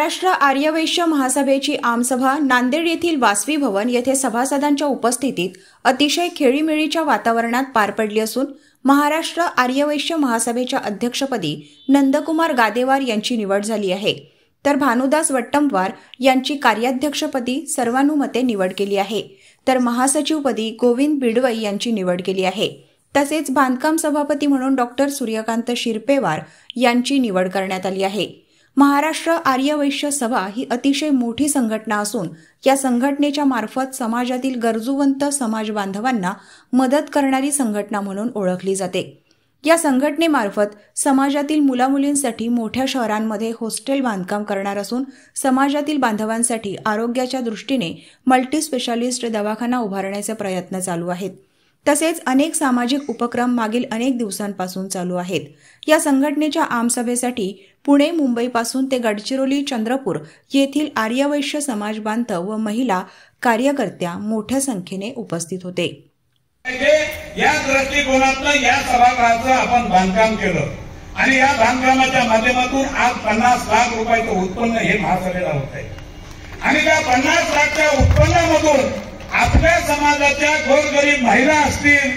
महाराष्ट्र आर्यवैश्य महासभेची आमसभा नांदेड येथील वासवी भवन येथे सभासदांच्या उपस्थितीत अतिशय खेळीमेळीच्या वातावरणात पार पडली असून महाराष्ट्र आर्यवैश्य महासभेच्या अध्यक्षपदी नंदकुमार गादेवार यांची निवड झाली आहे, तर भानुदास वट्टमवार यांची कार्याध्यक्षपदी सर्वानुमते निवड केली आहे, तर महासचिवपदी गोविंद बिडवई यांची निवड केली आहे। तसेच बांधकाम सभापती म्हणून डॉक्टर सूर्यकांत शिरपेवार यांची निवड करण्यात आली आहे। महाराष्ट्र आर्यवैश्य सभा ही अतिशय मोठी संघटना असून या संघटनेच्या मार्फत समाजातील गरजूवंत समाज बांधवांना मदत करणारी संघटना म्हणून ओळखली जाते। या संघटनेमार्फत समाजातील मुलामुलींसाठी मोठ्या शहरांमध्ये हॉस्टेल बांधकाम करणार असून समाजातील बांधवांसाठी आरोग्याच्या दृष्टीने मल्टी स्पेशालिस्ट दवाखाना उभारण्याचे प्रयत्न चालू आहेत। तसेच अनेक सामाजिक उपक्रम मागील अनेक दिवसांपासून चालू आहेत। या संघटनेच्या आमसभेसाठी पुणे मुंबईपासून ते गडचिरोली चंद्रपूर येथील आर्यवैश्य समाज बांधव व महिला कार्यकर्त्या मोठ्या संख्येने उपस्थित होते। या दृष्टिकोनातून या सभागृहाचं आपण बांधकाम केलं आणि या बांधकामाच्या माध्यमातून आज 50 लाख रुपयाचं उत्पन्न हे महासभेला होत आहे आणि त्या 50 लाखच्या उत्पन्नामधून आपल्या समाजाच्या गोरगरीब महिला असतील,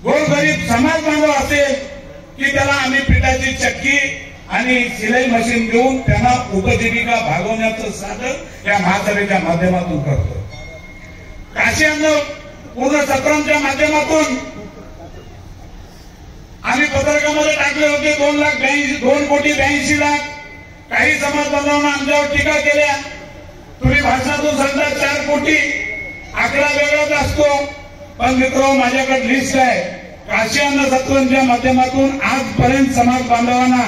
गोरगरीब समाज बांधव असेल की त्याला आम्ही पिठाची चक्की आणि सिलाई मशीन देऊन त्यांना उपजीविका भागवण्याचं साधन या महासभेच्या माध्यमातून करतो। काशी अन्न पूर्ण सत्रांच्या माध्यमातून आम्ही पत्रकामध्ये टाकले होते 2 कोटी 82 लाख। काही समाज बांधवांना आमच्यावर टीका केल्या, तुम्ही भाषणातून सांगता 4 कोटी, आकडा वेगळाच असतो, पण मित्र माझ्याकडे लिस्ट आहे। काशी अन्न सत्रांच्या माध्यमातून आजपर्यंत समाज बांधवांना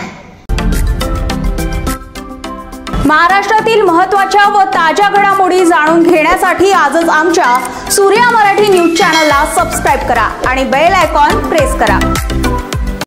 महाराष्ट्रातील महत्त्वाच्या व ताज्या घडामोडी जाणून घेण्यासाठी आजच आमच्या सूर्या मराठी न्यूज चॅनलला सबस्क्राइब करा आणि बेल आयकॉन प्रेस करा।